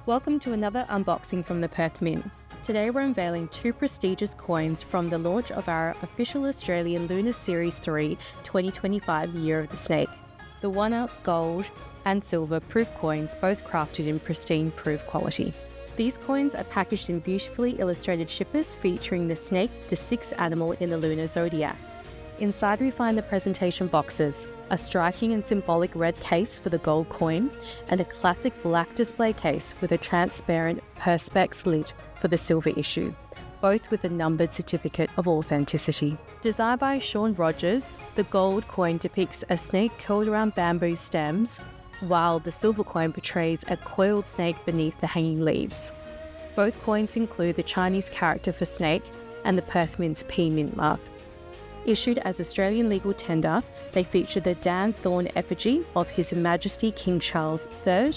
Welcome to another unboxing from the Perth Mint. Today we're unveiling two prestigious coins from the launch of our official Australian Lunar Series III 2025 Year of the Snake. The 1 ounce gold and silver proof coins, both crafted in pristine proof quality. These coins are packaged in beautifully illustrated shippers featuring the snake, the sixth animal in the lunar zodiac. Inside we find the presentation boxes, a striking and symbolic red case for the gold coin, and a classic black display case with a transparent perspex lid for the silver issue, both with a numbered certificate of authenticity. Designed by Sean Rogers, the gold coin depicts a snake curled around bamboo stems, while the silver coin portrays a coiled snake beneath the hanging leaves. Both coins include the Chinese character for snake and the Perth Mint's P Mint mark. Issued as Australian legal tender, they feature the Dan Thorne effigy of His Majesty King Charles III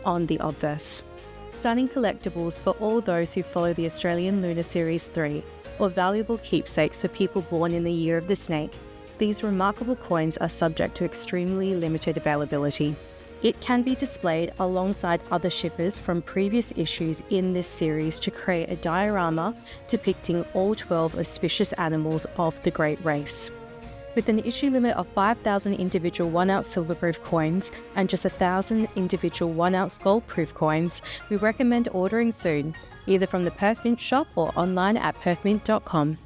on the obverse. Stunning collectibles for all those who follow the Australian Lunar Series III, or valuable keepsakes for people born in the year of the snake. These remarkable coins are subject to extremely limited availability. It can be displayed alongside other shippers from previous issues in this series to create a diorama depicting all 12 auspicious animals of the Great Race. With an issue limit of 5,000 individual 1 ounce silver proof coins and just 1,000 individual 1 ounce gold proof coins, we recommend ordering soon, either from the Perth Mint shop or online at perthmint.com.